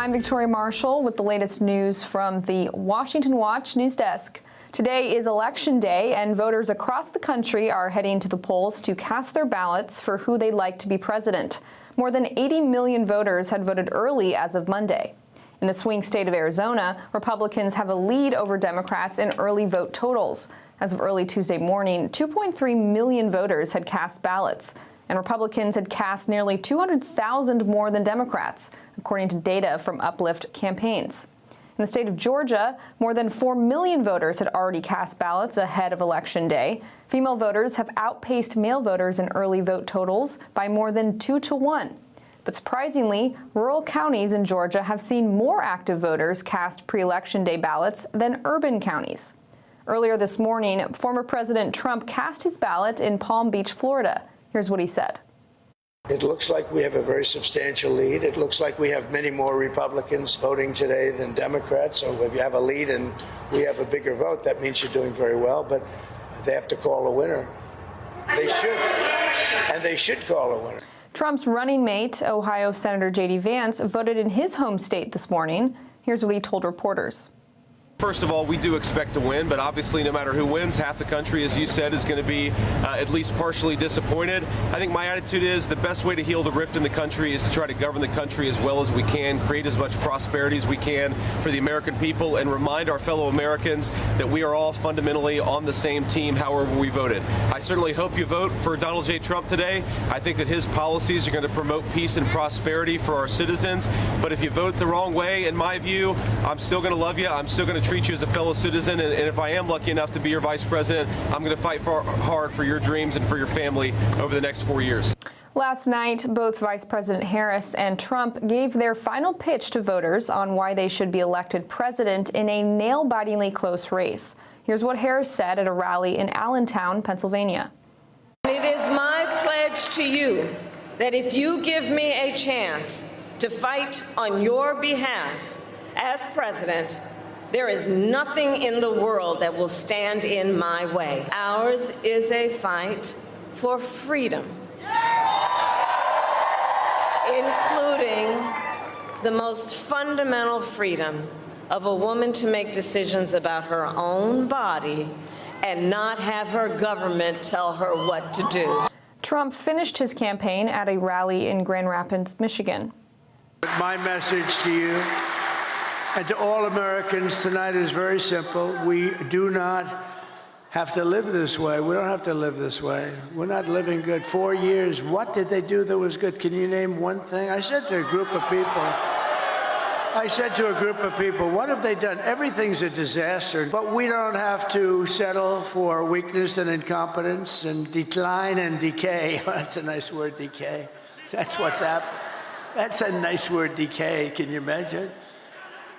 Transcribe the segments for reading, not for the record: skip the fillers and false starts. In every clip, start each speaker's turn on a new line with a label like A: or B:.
A: I'm Victoria Marshall with the latest news from the Washington Watch News Desk. Today is Election Day, and voters across the country are heading to the polls to cast their ballots for who they'd like to be president. More than 80 million voters had voted early as of Monday. In the swing state of Arizona, Republicans have a lead over Democrats in early vote totals. As of early Tuesday morning, 2.3 million voters had cast ballots, and Republicans had cast nearly 200,000 more than Democrats, according to data from Uplift Campaigns. In the state of Georgia, more than 4 million voters had already cast ballots ahead of Election Day. Female voters have outpaced male voters in early vote totals by more than 2 to 1. But surprisingly, rural counties in Georgia have seen more active voters cast pre-Election Day ballots than urban counties. Earlier this morning, former President Trump cast his ballot in Palm Beach, Florida. Here's what he said.
B: It looks like we have a very substantial lead. It looks like we have many more Republicans voting today than Democrats. So if you have a lead and we have a bigger vote, that means you're doing very well. But they have to call a winner. They should. And they should call a winner.
A: Trump's running mate, Ohio Senator J.D. Vance, voted in his home state this morning. Here's what he told reporters.
C: First of all, we do expect to win, but obviously no matter who wins, half the country, as you said, is going to be at least partially disappointed. I think my attitude is the best way to heal the rift in the country is to try to govern the country as well as we can, create as much prosperity as we can for the American people, and remind our fellow Americans that we are all fundamentally on the same team, however we voted. I certainly hope you vote for Donald J. Trump today. I think that his policies are going to promote peace and prosperity for our citizens. But if you vote the wrong way, in my view, I'm still going to love you. I'm still going to treat you as a fellow citizen, and if I am lucky enough to be your vice president, I'm going to fight hard for your dreams and for your family over the next 4 years.
A: Last night, both Vice President Harris and Trump gave their final pitch to voters on why they should be elected president in a nail-bitingly close race. Here's what Harris said at a rally in Allentown, Pennsylvania.
D: It is my pledge to you that if you give me a chance to fight on your behalf as president, there is nothing in the world that will stand in my way. Ours is a fight for freedom, including the most fundamental freedom of a woman to make decisions about her own body and not have her government tell her what to do.
A: Trump finished his campaign at a rally in Grand Rapids, Michigan.
E: My message to you and to all Americans tonight is very simple. We do not have to live this way. We don't have to live this way. We're not living good. 4 years, what did they do that was good? Can you name one thing? I said to a group of people, what have they done? Everything's a disaster, but we don't have to settle for weakness and incompetence and decline and decay. That's a nice word, decay. That's what's happened. That's a nice word, decay. Can you imagine?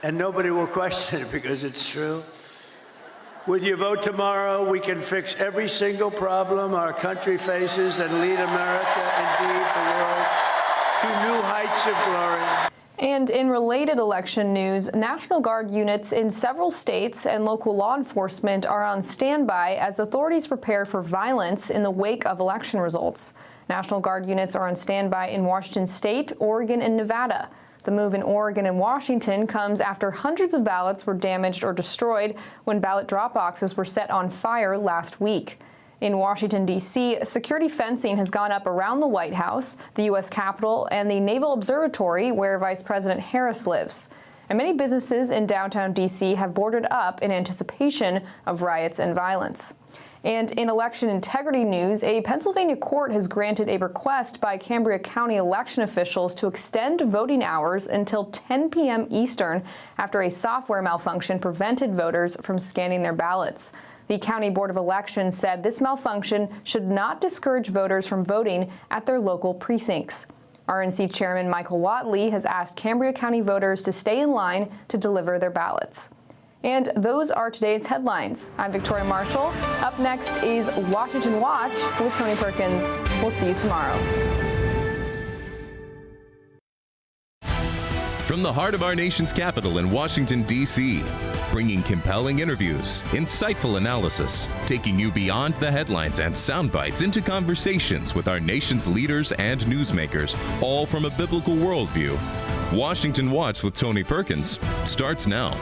E: And nobody will question it because it's true. With your vote tomorrow, we can fix every single problem our country faces and lead America, indeed the world, to new heights of glory.
A: And in related election news, National Guard units in several states and local law enforcement are on standby as authorities prepare for violence in the wake of election results. National Guard units are on standby in Washington State, Oregon, and Nevada. The move in Oregon and Washington comes after hundreds of ballots were damaged or destroyed when ballot drop boxes were set on fire last week. In Washington, D.C., security fencing has gone up around the White House, the U.S. Capitol, and the Naval Observatory, where Vice President Harris lives. And many businesses in downtown D.C. have boarded up in anticipation of riots and violence. And in election integrity news, a Pennsylvania court has granted a request by Cambria County election officials to extend voting hours until 10 p.m. Eastern after a software malfunction prevented voters from scanning their ballots. The County Board of Elections said this malfunction should not discourage voters from voting at their local precincts. RNC Chairman Michael Whatley has asked Cambria County voters to stay in line to deliver their ballots. And those are today's headlines. I'm Victoria Marshall. Up next is Washington Watch with Tony Perkins. We'll see you tomorrow.
F: From the heart of our nation's capital in Washington, D.C., bringing compelling interviews, insightful analysis, taking you beyond the headlines and sound bites into conversations with our nation's leaders and newsmakers, all from a biblical worldview. Washington Watch with Tony Perkins starts now.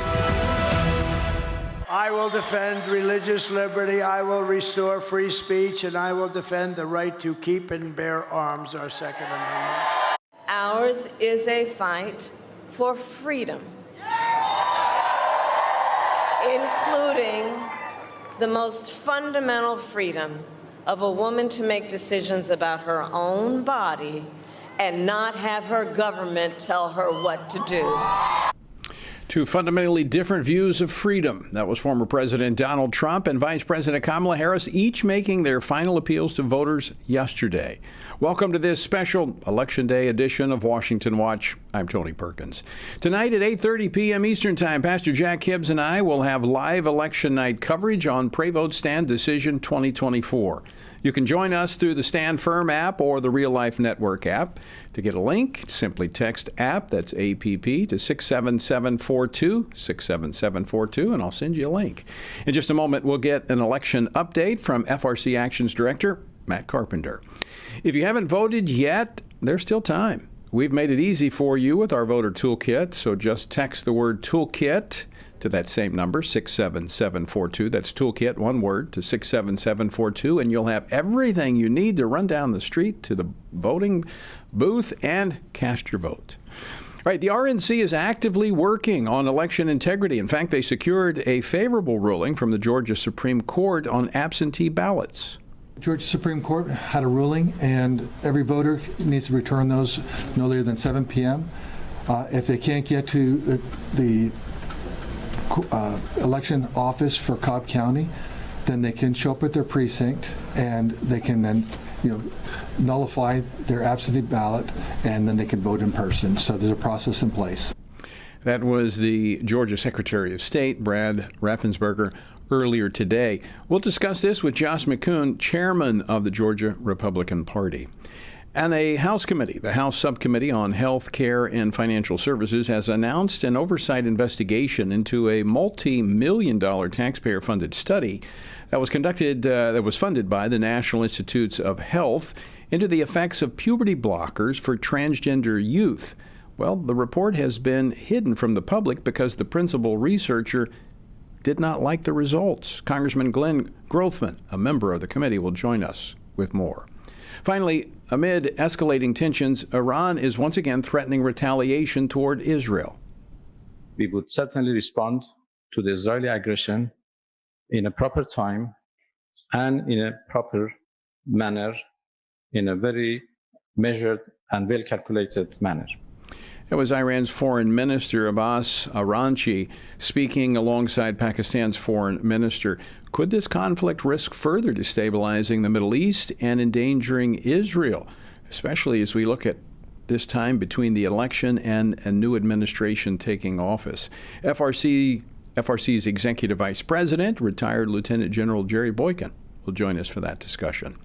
E: I will defend religious liberty, I will restore free speech, and I will defend the right to keep and bear arms, our Second Amendment.
D: Ours is a fight for freedom, including the most fundamental freedom of a woman to make decisions about her own body and not have her government tell her what to do.
G: Two fundamentally different views of freedom. That was former President Donald Trump and Vice President Kamala Harris, each making their final appeals to voters yesterday. Welcome to this special Election Day edition of Washington Watch. I'm Tony Perkins. Tonight at 8:30 p.m. Eastern Time, Pastor Jack Hibbs and I will have live election night coverage on Pray Vote Stand Decision 2024. You can join us through the Stand Firm app or the Real Life Network app. To get a link, simply text APP, that's APP, to 67742, 67742, and I'll send you a link. In just a moment, we'll get an election update from FRC Actions Director Matt Carpenter. If you haven't voted yet, there's still time. We've made it easy for you with our voter toolkit, so just text the word toolkit to that same number, 67742. That's toolkit, one word, to 67742, and you'll have everything you need to run down the street to the voting booth and cast your vote. All right, the RNC is actively working on election integrity. In fact, they secured a favorable ruling from the Georgia Supreme Court on absentee ballots.
H: Georgia Supreme Court had a ruling, and every voter needs to return those no later than 7 p.m. If they can't get to the election office for Cobb County, then they can show up at their precinct, and they can then, nullify their absentee ballot, and then they can vote in person. So there's a process in place.
G: That was the Georgia Secretary of State, Brad Raffensperger, earlier today. We'll discuss this with Josh McCoon, chairman of the Georgia Republican Party. And a House committee, the House Subcommittee on Health Care and Financial Services, has announced an oversight investigation into a multi-million-dollar taxpayer-funded study that was funded by the National Institutes of Health into the effects of puberty blockers for transgender youth. Well, the report has been hidden from the public because the principal researcher did not like the results. Congressman Glenn Grothman, a member of the committee, will join us with more. Finally, amid escalating tensions, Iran is once again threatening retaliation toward Israel.
I: We would certainly respond to the Israeli aggression in a proper time and in a proper manner, in a very measured and well-calculated manner.
G: That was Iran's Foreign Minister Abbas Araghchi speaking alongside Pakistan's Foreign Minister. Could this conflict risk further destabilizing the Middle East and endangering Israel, especially as we look at this time between the election and a new administration taking office? FRC's Executive Vice President, retired Lieutenant General Jerry Boykin, will join us for that discussion.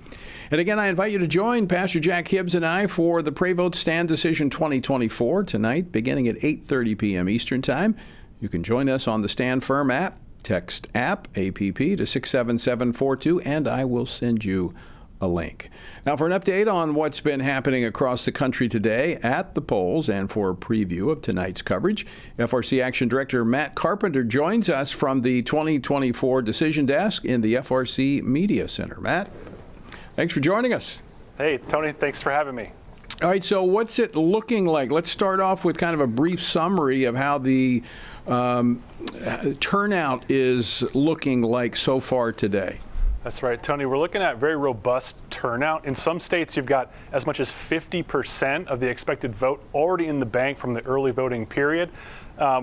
G: And again, I invite you to join Pastor Jack Hibbs and I for the Pray Vote Stand Decision 2024 tonight, beginning at 8:30 p.m. Eastern Time. You can join us on the Stand Firm app. Text APP, APP, to 67742, and I will send you a link. Now, for an update on what's been happening across the country today at the polls and for a preview of tonight's coverage, FRC Action Director Matt Carpenter joins us from the 2024 Decision Desk in the FRC Media Center. Matt, thanks for joining us.
J: Hey, Tony, thanks for having me.
G: All right, so what's it looking like? Let's start off with kind of a brief summary of how the turnout is looking like so far today.
J: That's right, Tony. We're looking at very robust turnout. In some states, you've got as much as 50% of the expected vote already in the bank from the early voting period.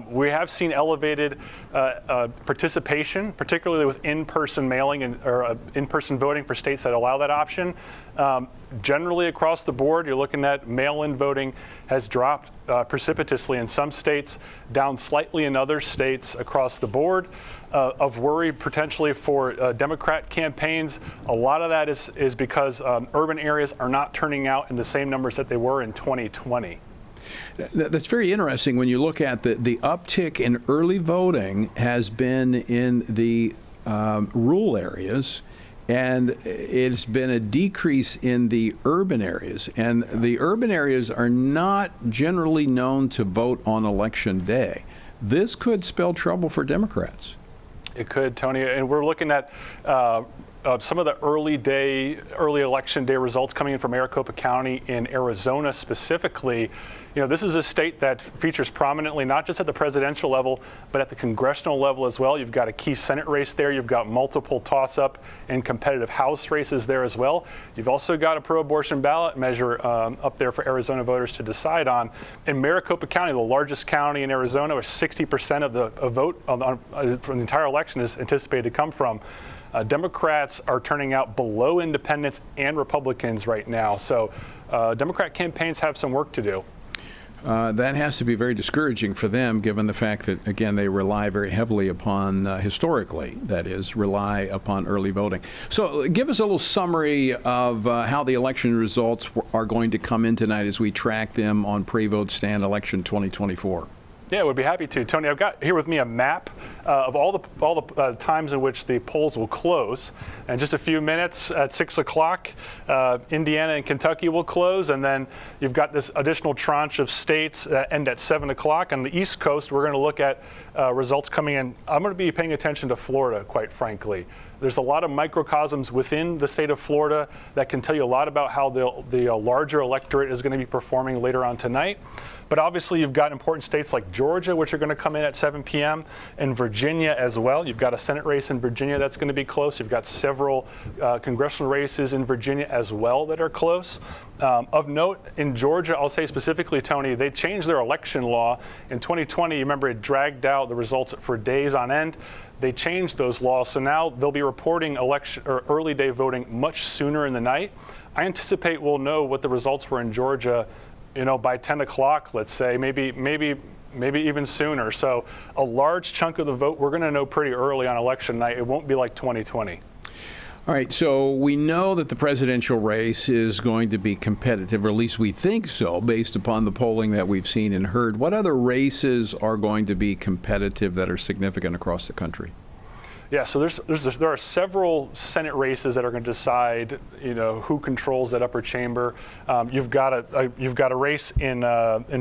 J: We have seen elevated participation, particularly with in-person mailing or in-person voting for states that allow that option. Generally across the board, you're looking at mail-in voting has dropped precipitously in some states, down slightly in other states across the board. Of worry potentially for Democrat campaigns. A lot of that is because urban areas are not turning out in the same numbers that they were in 2020.
G: That's very interesting when you look at the uptick in early voting has been in the rural areas And it's been a decrease in the urban areas. And the urban areas are not generally known to vote on Election Day. This could spell trouble for Democrats.
J: It could, Tony. And we're looking at some of the early election day results coming in from Maricopa County in Arizona specifically. You know, this is a state that features prominently not just at the presidential level, but at the congressional level as well. You've got a key Senate race there. You've got multiple toss-up and competitive House races there as well. You've also got a pro-abortion ballot measure up there for Arizona voters to decide on. In Maricopa County, the largest county in Arizona, where 60% of the vote from the entire election is anticipated to come from, Democrats are turning out below independents and Republicans right now. So Democrat campaigns have some work to do.
G: That has to be very discouraging for them, given the fact that, again, they rely very heavily upon, historically, that is, rely upon early voting. So give us a little summary of how the election results are going to come in tonight as we track them on Pre-Vote Stand Election 2024.
J: Yeah, I would be happy to. Tony, I've got here with me a map of all the times in which the polls will close. In just a few minutes at 6 o'clock, Indiana and Kentucky will close, and then you've got this additional tranche of states that end at 7 o'clock. On the East Coast, we're going to look at results coming in. I'm going to be paying attention to Florida, quite frankly. There's a lot of microcosms within the state of Florida that can tell you a lot about how the larger electorate is going to be performing later on tonight. But obviously, you've got important states like Georgia, which are going to come in at 7 p.m., and Virginia as well. You've got a Senate race in Virginia that's going to be close. You've got several congressional races in Virginia as well that are close. Of note, in Georgia, I'll say specifically, Tony, they changed their election law. In 2020, you remember it dragged out the results for days on end. They changed those laws, so now they'll be reporting election or early day voting much sooner in the night. I anticipate we'll know what the results were in Georgia, you know, by 10 o'clock, let's say, maybe even sooner. So a large chunk of the vote we're going to know pretty early on election night. It won't be like 2020.
G: All right, so we know that the presidential race is going to be competitive, or at least we think so, based upon the polling that we've seen and heard. What other races are going to be competitive that are significant across the country?
J: Yeah, so there are several Senate races that are going to decide, you know, who controls that upper chamber. You've got a race in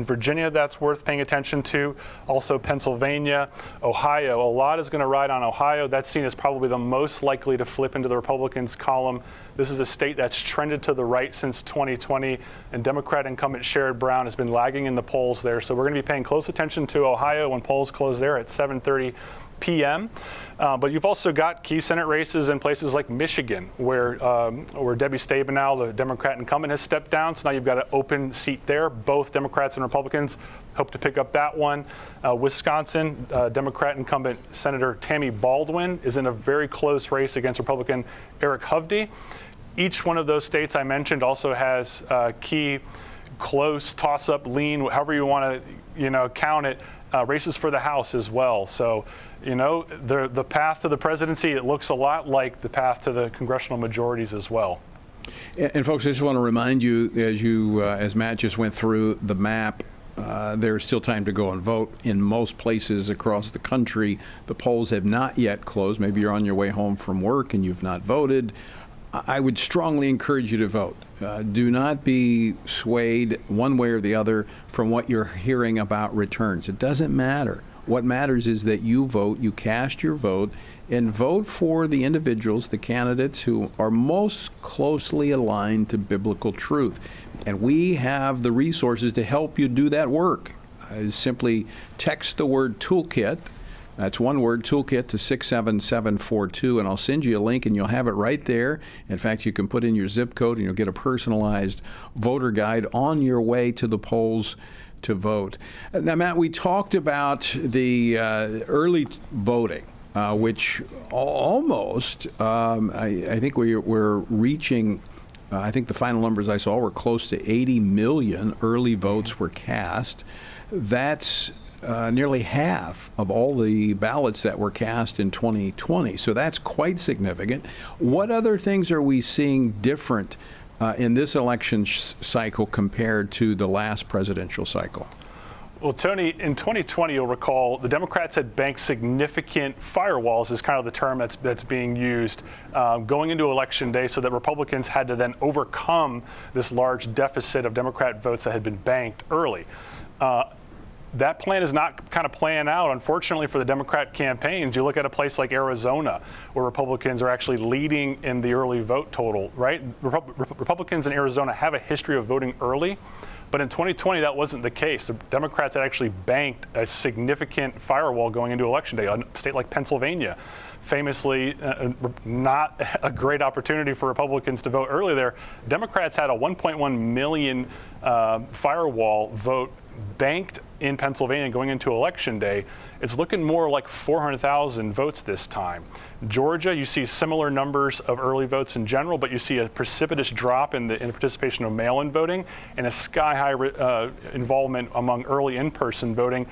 J: Virginia that's worth paying attention to. Also Pennsylvania, Ohio. A lot is going to ride on Ohio. That's seen as probably the most likely to flip into the Republicans' column. This is a state that's trended to the right since 2020, and Democrat incumbent Sherrod Brown has been lagging in the polls there. So we're going to be paying close attention to Ohio when polls close there at 7:30 p.m. But you've also got key Senate races in places like Michigan, where Debbie Stabenow, the Democrat incumbent, has stepped down. So now you've got an open seat there. Both Democrats and Republicans hope to pick up that one. Wisconsin, Democrat incumbent Senator Tammy Baldwin is in a very close race against Republican Eric Hovde. Each one of those states I mentioned also has key, close, toss-up, lean, however you want to, count it, races for the House as well. So, the path to the presidency, it looks a lot like the path to the congressional majorities as well.
G: And folks, I just want to remind you, as Matt just went through the map, there's still time to go and vote in most places across the country. The polls have not yet closed. Maybe you're on your way home from work and you've not voted. I would strongly encourage you to vote. Do not be swayed one way or the other from what you're hearing about returns. It doesn't matter. What matters is that you vote, you cast your vote, and vote for the individuals, the candidates who are most closely aligned to biblical truth. And we have the resources to help you do that work. Simply text the word toolkit. That's one word, toolkit, to 67742, and I'll send you a link and you'll have it right there. In fact, you can put in your zip code and you'll get a personalized voter guide on your way to the polls to vote. Now, Matt, we talked about the early voting, which almost, I think we're reaching, I think the final numbers I saw were close to 80 million early votes were cast. That's nearly half of all the ballots that were cast in 2020. So that's quite significant. What other things are we seeing different in this election cycle compared to the last presidential cycle?
J: Well, Tony, in 2020, you'll recall the Democrats had banked significant firewalls, is kind of the term that's being used, going into Election Day, so that Republicans had to then overcome this large deficit of Democrat votes that had been banked early. That plan is not kind of playing out, unfortunately, for the Democrat campaigns. You look at a place like Arizona, where Republicans are actually leading in the early vote total, right? Republicans in Arizona have a history of voting early. But in 2020, that wasn't the case. The Democrats had actually banked a significant firewall going into Election Day. A state like Pennsylvania, famously not a great opportunity for Republicans to vote early there. Democrats had a 1.1 million firewall vote banked in Pennsylvania going into Election Day. It's looking more like 400,000 votes this time. Georgia, you see similar numbers of early votes in general, but you see a precipitous drop in the participation of mail-in voting and a sky-high involvement among early in-person voting.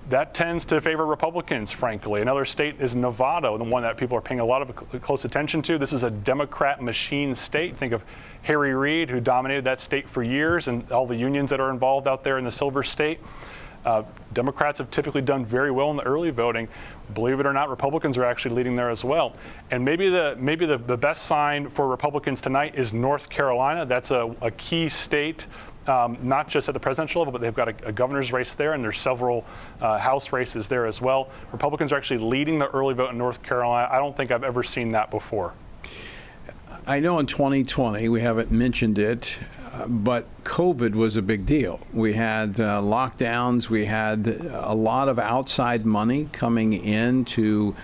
J: That tends to favor Republicans, frankly. Another state is Nevada, the one that people are paying a lot of close attention to. This is a Democrat machine state. Think of Harry Reid, who dominated that state for years, and all the unions that are involved out there in the Silver State. Democrats have typically done very well in the early voting. Believe it or not, Republicans are actually leading there as well. And maybe the best sign for Republicans tonight is North Carolina. That's a key state. Not just at the presidential level, but they've got a governor's race there, and there's several House races there as well. Republicans are actually leading the early vote in North Carolina. I don't think I've ever seen that before.
G: I know in 2020, we haven't mentioned it, but COVID was a big deal. We had lockdowns. We had a lot of outside money coming into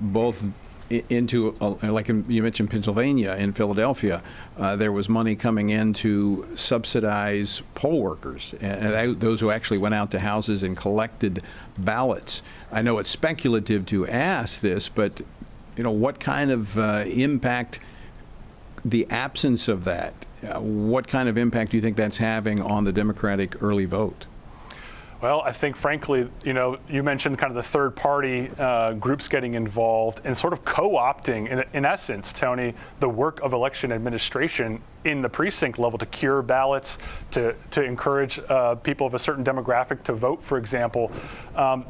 G: both into, like you mentioned, Pennsylvania and Philadelphia. There was money coming in to subsidize poll workers and those who actually went out to houses and collected ballots. I know it's speculative to ask this, but what kind of impact the absence of that, what kind of impact do you think that's having on the Democratic early vote?
J: Well, I think, frankly, you mentioned kind of the third-party groups getting involved and sort of co-opting, in essence, Tony, the work of election administration in the precinct level to cure ballots, to encourage people of a certain demographic to vote, for example.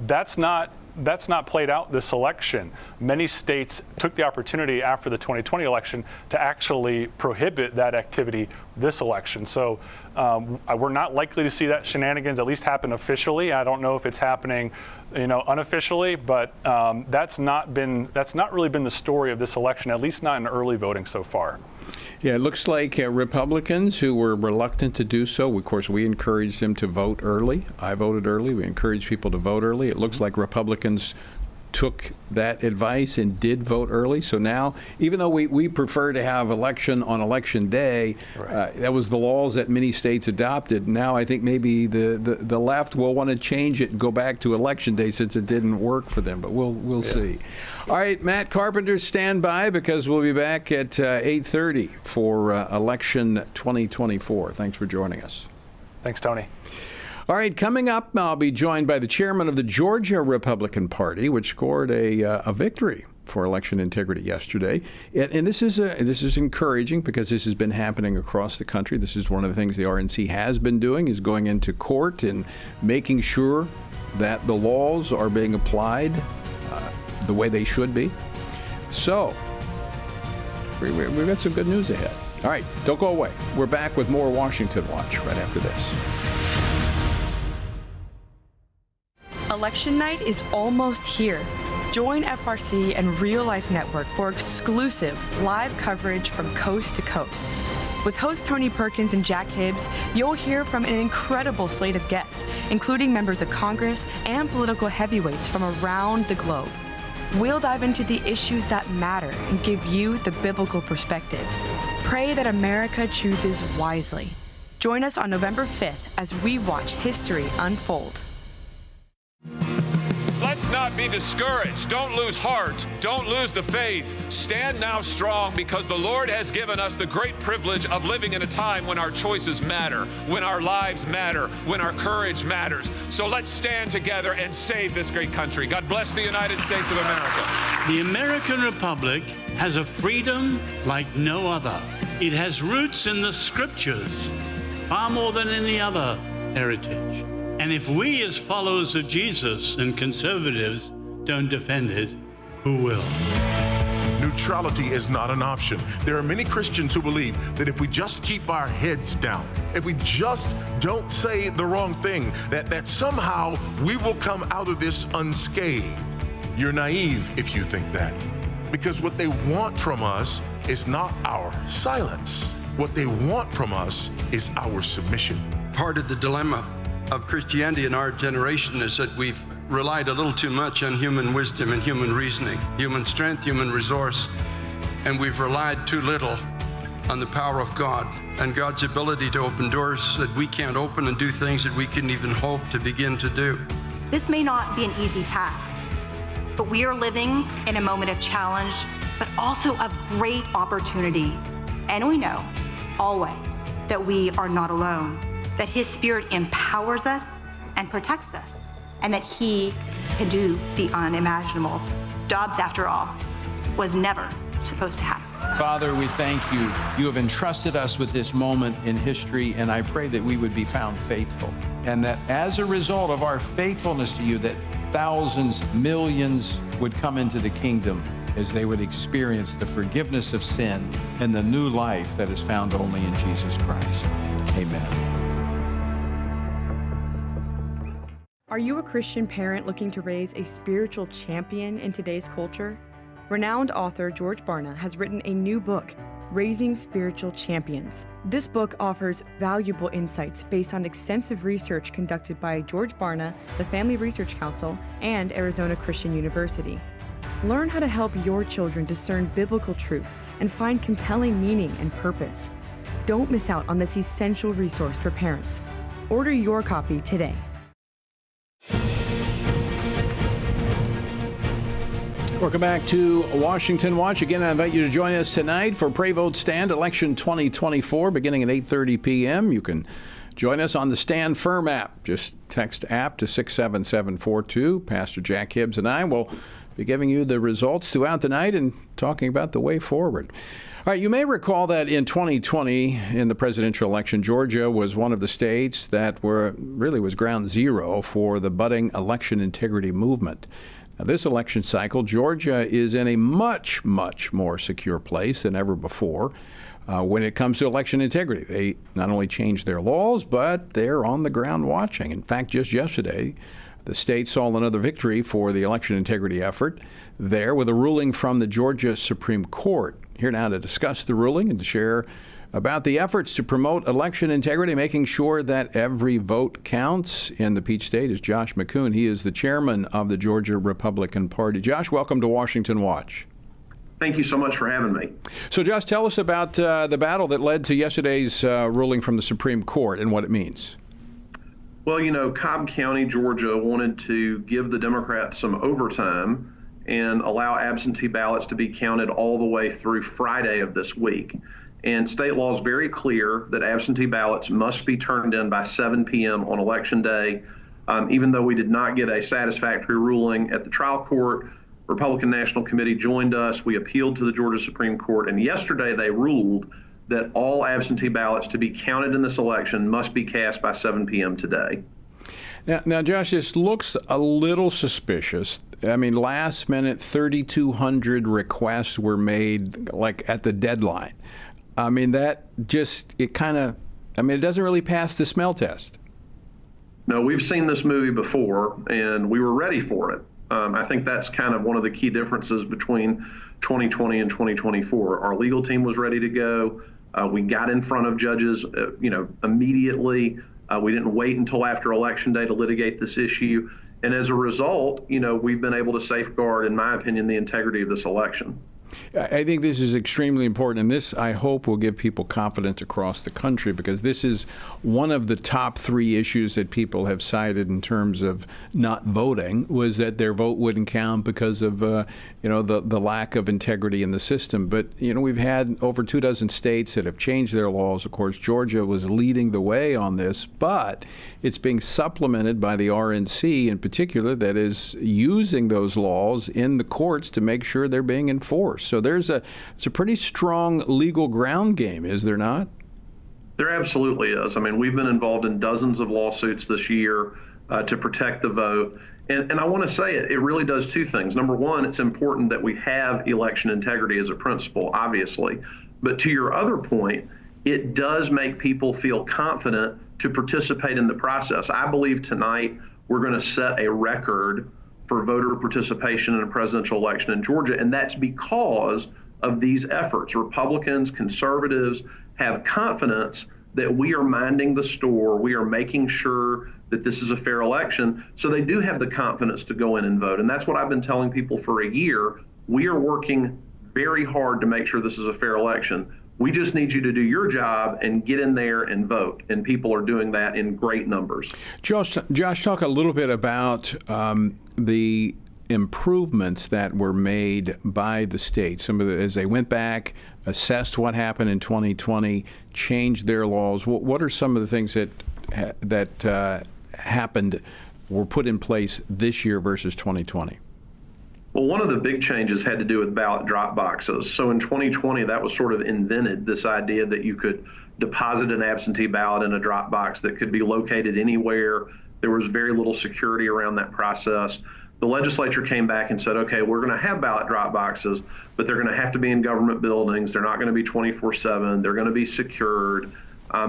J: That's not played out this election. Many states took the opportunity after the 2020 election to actually prohibit that activity this election. So we're not likely to see that shenanigans at least happen officially. I don't know if it's happening, unofficially, but that's not really been the story of this election, at least not in early voting so far.
G: Yeah, it looks like Republicans who were reluctant to do so, of course, we encouraged them to vote early. I voted early. We encouraged people to vote early. It looks like Republicans took that advice and did vote early. So now, even though we prefer to have election on Election Day, right. That was the laws that many states adopted. Now I think maybe the left will want to change it and go back to Election Day since it didn't work for them. But we'll see. All right, Matt Carpenter, stand by because we'll be back at 8:30 for election 2024. Thanks for joining us.
J: Thanks, Tony.
G: All right, coming up, I'll be joined by the chairman of the Georgia Republican Party, which scored a victory for election integrity yesterday. And this is encouraging because this has been happening across the country. This is one of the things the RNC has been doing, is going into court and making sure that the laws are being applied the way they should be. So we've got some good news ahead. All right, don't go away. We're back with more Washington Watch right after this.
K: Election night is almost here. Join FRC and Real Life Network for exclusive live coverage from coast to coast. With host Tony Perkins and Jack Hibbs, you'll hear from an incredible slate of guests, including members of Congress and political heavyweights from around the globe. We'll dive into the issues that matter and give you the biblical perspective. Pray that America chooses wisely. Join us on November 5th as we watch history unfold.
L: Let's not be discouraged. Don't lose heart. Don't lose the faith. Stand now strong because the Lord has given us the great privilege of living in a time when our choices matter, when our lives matter, when our courage matters. So let's stand together and save this great country. God bless the United States of America.
M: The American Republic has a freedom like no other. It has roots in the scriptures, far more than any other heritage. And if we as followers of Jesus and conservatives don't defend it, who will?
N: Neutrality is not an option. There are many Christians who believe that if we just keep our heads down, if we just don't say the wrong thing, that somehow we will come out of this unscathed. You're naive if you think that. Because what they want from us is not our silence. What they want from us is our submission.
O: Part of the dilemma of Christianity in our generation is that we've relied a little too much on human wisdom and human reasoning, human strength, human resource, and we've relied too little on the power of God and God's ability to open doors that we can't open and do things that we couldn't even hope to begin to do.
P: This may not be an easy task, but we are living in a moment of challenge, but also of great opportunity. And we know, always, that we are not alone, that His Spirit empowers us and protects us, and that He can do the unimaginable. Dobbs, after all, was never supposed to happen.
G: Father, we thank you. You have entrusted us with this moment in history, and I pray that we would be found faithful, and that as a result of our faithfulness to you, that thousands, millions would come into the kingdom as they would experience the forgiveness of sin and the new life that is found only in Jesus Christ. Amen.
K: Are you a Christian parent looking to raise a spiritual champion in today's culture? Renowned author George Barna has written a new book, Raising Spiritual Champions. This book offers valuable insights based on extensive research conducted by George Barna, the Family Research Council, and Arizona Christian University. Learn how to help your children discern biblical truth and find compelling meaning and purpose. Don't miss out on this essential resource for parents. Order your copy today.
G: Welcome back to Washington Watch. Again, I invite you to join us tonight for Pray Vote Stand Election 2024 beginning at 8:30 p.m. You can join us on the Stand Firm app. Just text app to 67742. Pastor Jack Hibbs and I will be giving you the results throughout the night and talking about the way forward. All right, you may recall that in 2020, in the presidential election, Georgia was one of the states that was ground zero for the budding election integrity movement. Now, this election cycle, Georgia is in a much, much more secure place than ever before when it comes to election integrity. They not only changed their laws, but they're on the ground watching. In fact, just yesterday, the state saw another victory for the election integrity effort there with a ruling from the Georgia Supreme Court. Here now to discuss the ruling and to share about the efforts to promote election integrity, making sure that every vote counts in the Peach State, is Josh McCoon. He is the chairman of the Georgia Republican Party. Josh, welcome to Washington Watch.
Q: Thank you so much for having me.
G: So, Josh, tell us about the battle that led to yesterday's ruling from the Supreme Court and what it means.
Q: Well, you know, Cobb County, Georgia wanted to give the Democrats some overtime and allow absentee ballots to be counted all the way through Friday of this week. And state law is very clear that absentee ballots must be turned in by 7 p.m. on Election Day. Even though we did not get a satisfactory ruling at the trial court, Republican National Committee joined us. We appealed to the Georgia Supreme Court, and yesterday they ruled that all absentee ballots to be counted in this election must be cast by 7 p.m. today.
G: Now, Josh, this looks a little suspicious. I mean, last minute, 3,200 requests were made, like, at the deadline. I mean, that just, it doesn't really pass the smell test.
Q: No, we've seen this movie before, and we were ready for it. I think that's kind of one of the key differences between 2020 and 2024. Our legal team was ready to go. We got in front of judges, immediately. We didn't wait until after Election Day to litigate this issue. And as a result, we've been able to safeguard, in my opinion, the integrity of this election.
G: I think this is extremely important, and this, I hope, will give people confidence across the country, because this is one of the top 3 issues that people have cited in terms of not voting, was that their vote wouldn't count because of the lack of integrity in the system. But we've had over 24 states that have changed their laws. Of course, Georgia was leading the way on this, but it's being supplemented by the RNC in particular, that is using those laws in the courts to make sure they're being enforced. So it's a pretty strong legal ground game, is there not?
Q: There absolutely is. I mean, we've been involved in dozens of lawsuits this year to protect the vote. And I want to say it really does two things. Number one, it's important that we have election integrity as a principle, obviously. But to your other point, it does make people feel confident to participate in the process. I believe tonight we're going to set a record for voter participation in a presidential election in Georgia, and that's because of these efforts. Republicans, conservatives have confidence that we are minding the store, we are making sure that this is a fair election, so they do have the confidence to go in and vote. And that's what I've been telling people for a year. We are working very hard to make sure this is a fair election. We just need you to do your job and get in there and vote. And people are doing that in great numbers.
G: Josh, talk a little bit about the improvements that were made by the state. Some of as they went back, assessed what happened in 2020, changed their laws. What are some of the things that happened, were put in place this year versus 2020?
Q: Well, one of the big changes had to do with ballot drop boxes. So in 2020, that was sort of invented, this idea that you could deposit an absentee ballot in a drop box that could be located anywhere. There was very little security around that process. The legislature came back and said, okay, we're going to have ballot drop boxes, but they're going to have to be in government buildings. They're not going to be 24/7. They're going to be secured.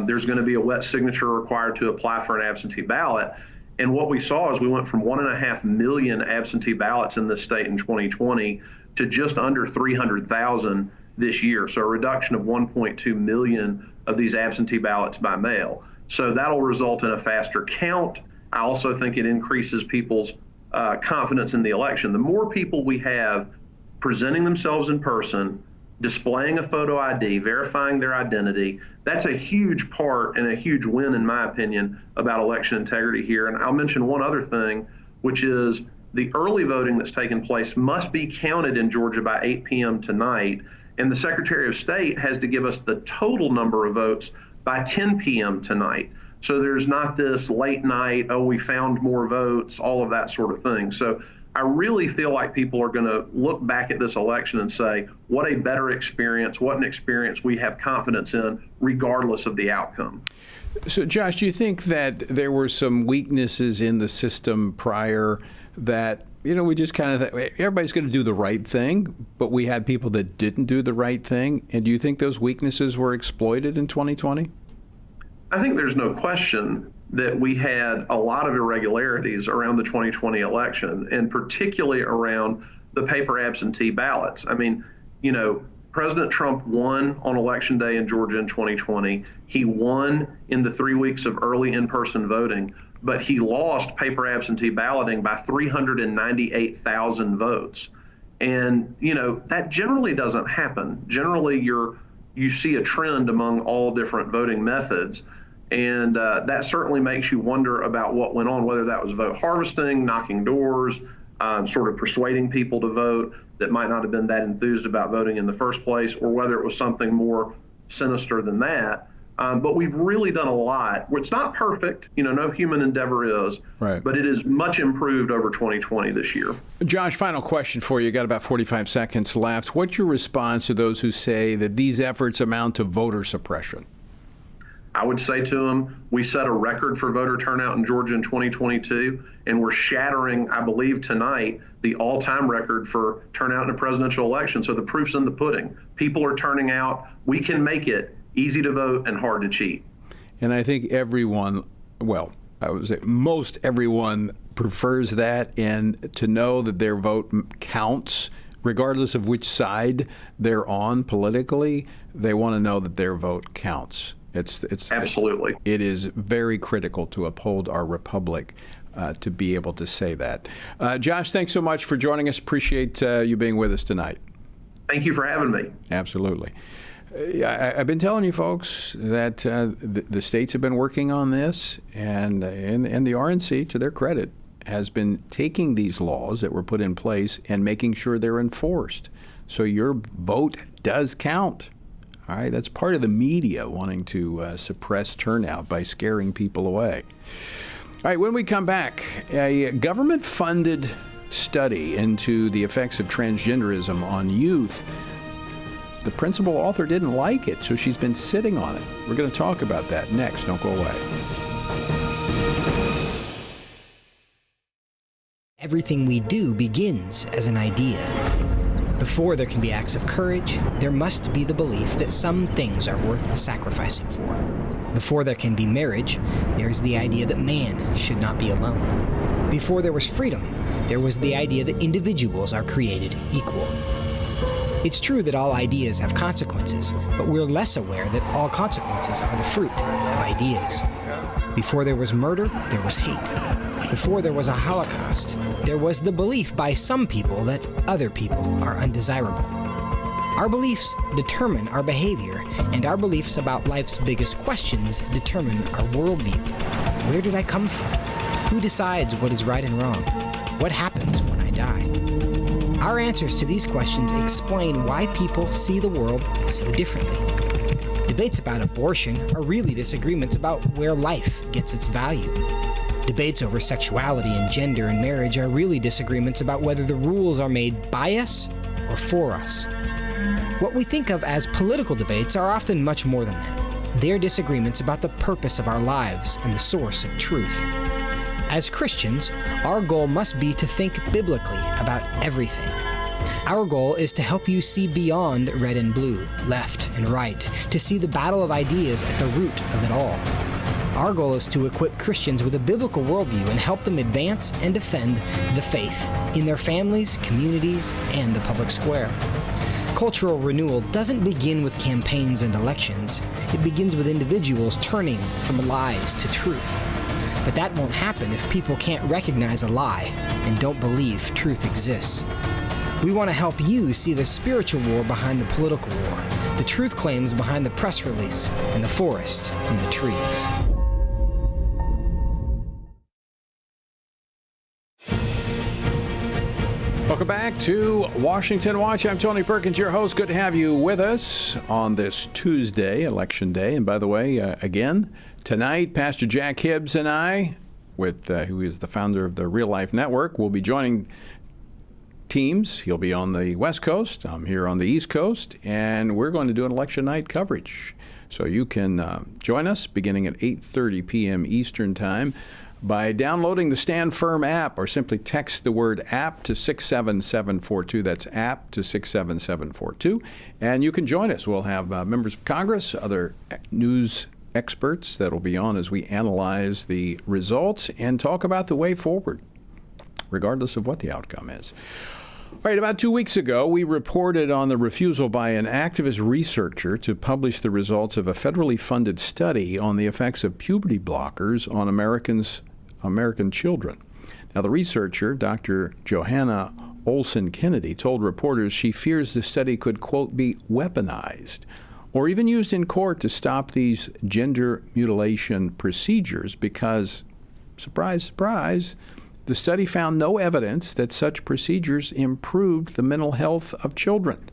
Q: There's going to be a wet signature required to apply for an absentee ballot. And what we saw is we went from 1.5 million absentee ballots in this state in 2020 to just under 300,000 this year. So a reduction of 1.2 million of these absentee ballots by mail. So that'll result in a faster count. I also think it increases people's confidence in the election. The more people we have presenting themselves in person, displaying a photo ID, verifying their identity, that's a huge part and a huge win, in my opinion, about election integrity here. And I'll mention one other thing, which is the early voting that's taken place must be counted in Georgia by 8 p.m. tonight. And the Secretary of State has to give us the total number of votes by 10 p.m. tonight. So there's not this late night, oh, we found more votes, all of that sort of thing. So I really feel like people are going to look back at this election and say, what a better experience, what an experience we have confidence in, regardless of the outcome.
G: So, Josh, do you think that there were some weaknesses in the system prior that, we just kind of, everybody's going to do the right thing, but we had people that didn't do the right thing? And do you think those weaknesses were exploited in 2020?
Q: I think there's no question that we had a lot of irregularities around the 2020 election, and particularly around the paper absentee ballots. I mean, President Trump won on Election Day in Georgia in 2020. He won in the 3 weeks of early in-person voting, but he lost paper absentee balloting by 398,000 votes. And, that generally doesn't happen. Generally, you see a trend among all different voting methods. And that certainly makes you wonder about what went on, whether that was vote harvesting, knocking doors, sort of persuading people to vote that might not have been that enthused about voting in the first place, or whether it was something more sinister than that. But we've really done a lot. It's not perfect, no human endeavor is, right, but it is much improved over 2020 this year.
G: Josh, final question for you. Got about 45 seconds left. What's your response to those who say that these efforts amount to voter suppression?
Q: I would say to them, we set a record for voter turnout in Georgia in 2022, and we're shattering, I believe tonight, the all-time record for turnout in a presidential election. So the proof's in the pudding. People are turning out. We can make it easy to vote and hard to cheat.
G: And I think everyone, I would say most everyone prefers that, and to know that their vote counts, regardless of which side they're on politically, they want to know that their vote counts. It's
Q: absolutely.
G: It is very critical to uphold our republic to be able to say that. Josh, thanks so much for joining us. Appreciate you being with us tonight.
Q: Thank you for having me.
G: Absolutely. I've been telling you folks that the states have been working on this, and the RNC, to their credit, has been taking these laws that were put in place and making sure they're enforced. So your vote does count. All right, that's part of the media wanting to suppress turnout by scaring people away. All right, when we come back, a government-funded study into the effects of transgenderism on youth. The principal author didn't like it, so she's been sitting on it. We're going to talk about that next. Don't go away.
R: everything we do begins as an idea. Before there can be acts of courage, there must be the belief that some things are worth sacrificing for. Before there can be marriage, there is the idea that man should not be alone. Before there was freedom, there was the idea that individuals are created equal. It's true that all ideas have consequences, but we're less aware that all consequences are the fruit of ideas. Before there was murder, there was hate. Before there was a Holocaust, there was the belief by some people that other people are undesirable. Our beliefs determine our behavior, and our beliefs about life's biggest questions determine our worldview. Where did I come from? Who decides what is right and wrong? What happens when I die? Our answers to these questions explain why people see the world so differently. Debates about abortion are really disagreements about where life gets its value. Debates over sexuality and gender and marriage are really disagreements about whether the rules are made by us or for us. What we think of as political debates are often much more than that. They're disagreements about the purpose of our lives and the source of truth. As Christians, our goal must be to think biblically about everything. Our goal is to help you see beyond red and blue, left and right, to see the battle of ideas at the root of it all. Our goal is to equip Christians with a biblical worldview and help them advance and defend the faith in their families, communities, and the public square. Cultural renewal doesn't begin with campaigns and elections. It begins with individuals turning from lies to truth. But that won't happen if people can't recognize a lie and don't believe truth exists. We want to help you see the spiritual war behind the political war, the truth claims behind the press release, and the forest from the trees.
G: Welcome back to Washington Watch. I'm Tony Perkins, your host. Good to have you with us on this Tuesday, Election Day. And by the way, again, tonight, Pastor Jack Hibbs and I, who is the founder of the Real Life Network, will be joining teams. He'll be on the West Coast. I'm here on the East Coast. And we're going to do an election night coverage. So you can join us beginning at 8:30 p.m. Eastern Time by downloading the Stand Firm app, or simply text the word app to 67742. That's app to 67742. And you can join us. We'll have members of Congress, other news experts that will be on as we analyze the results and talk about the way forward, regardless of what the outcome is. All right, about 2 weeks ago, we reported on the refusal by an activist researcher to publish the results of a federally funded study on the effects of puberty blockers on American children. Now, the researcher, Dr. Johanna Olson Kennedy, told reporters she fears the study could, quote, be weaponized or even used in court to stop these gender mutilation procedures because, surprise, surprise, the study found no evidence that such procedures improved the mental health of children.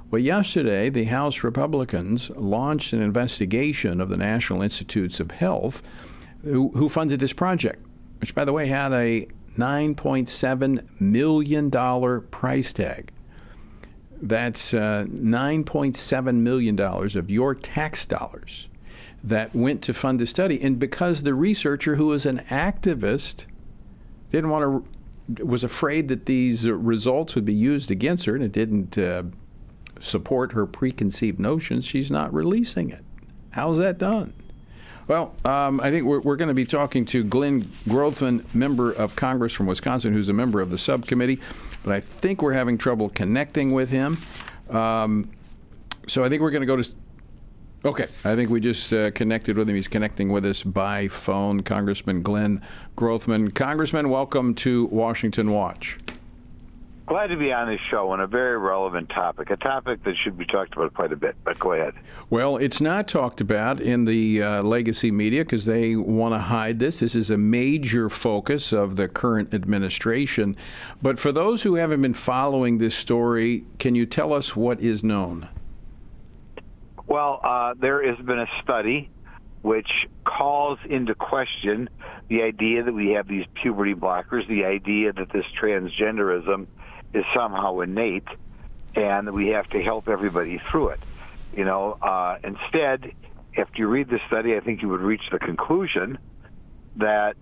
G: Well, yesterday, the House Republicans launched an investigation of the National Institutes of Health, who funded this project, which, by the way, had a $9.7 million price tag. That's $9.7 million of your tax dollars that went to fund the study. And because the researcher, who was an activist, was afraid that these results would be used against her, and it didn't support her preconceived notions, she's not releasing it. How's that done? Well, I think we're going to be talking to Glenn Grothman, member of Congress from Wisconsin, who's a member of the subcommittee, but I think we're having trouble connecting with him. So I think we're going to go to... Okay, I think we just connected with him. He's connecting with us by phone, Congressman Glenn Grothman. Congressman, welcome to Washington Watch.
S: Glad to be on this show on a very relevant topic, a topic that should be talked about quite a bit, but go ahead.
G: Well, it's not talked about in the legacy media because they want to hide this. This is a major focus of the current administration. But for those who haven't been following this story, can you tell us what is known?
S: Well, there has been a study which calls into question the idea that we have these puberty blockers, the idea that this transgenderism is somehow innate and that we have to help everybody through it. You know, instead, if you read the study, I think you would reach the conclusion that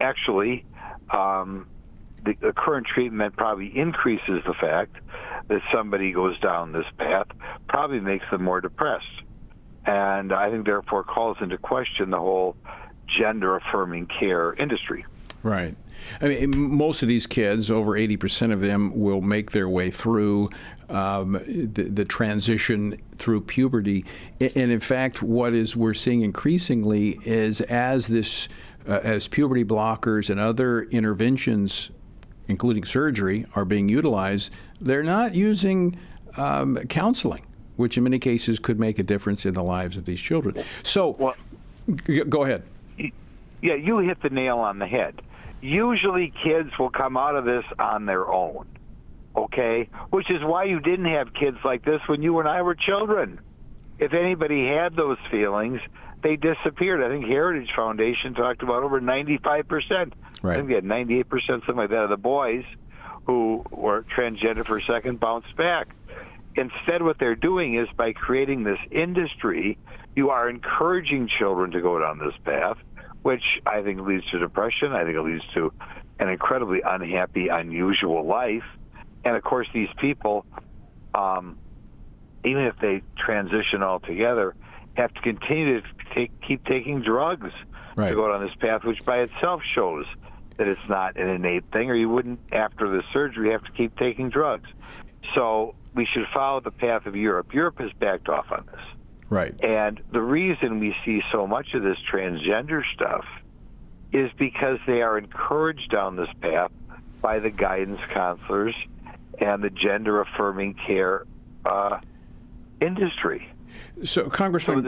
S: actually the current treatment probably increases the fact that somebody goes down this path, probably makes them more depressed. And I think, therefore, calls into question the whole gender-affirming care industry.
G: Right. I mean, most of these kids, over 80% of them, will make their way through the transition through puberty. And in fact, we're seeing increasingly is as puberty blockers and other interventions, including surgery, are being utilized, they're not using counseling, which in many cases could make a difference in the lives of these children. So, go ahead.
S: Yeah, you hit the nail on the head. Usually kids will come out of this on their own, okay? Which is why you didn't have kids like this when you and I were children. If anybody had those feelings, they disappeared. I think Heritage Foundation talked about over 95%.
G: Right.
S: I think they had 98%, something like that, of the boys who were transgender for a second bounced back. Instead, what they're doing is by creating this industry, you are encouraging children to go down this path, which I think leads to depression. I think it leads to an incredibly unhappy, unusual life. And, of course, these people, even if they transition altogether, have to continue to keep taking drugs to go down this path, which by itself shows that it's not an innate thing, or you wouldn't, after the surgery, have to keep taking drugs. So we should follow the path of Europe. Europe has backed off on this.
G: Right.
S: And the reason we see so much of this transgender stuff is because they are encouraged down this path by the guidance counselors and the gender-affirming care industry.
G: So, Congressman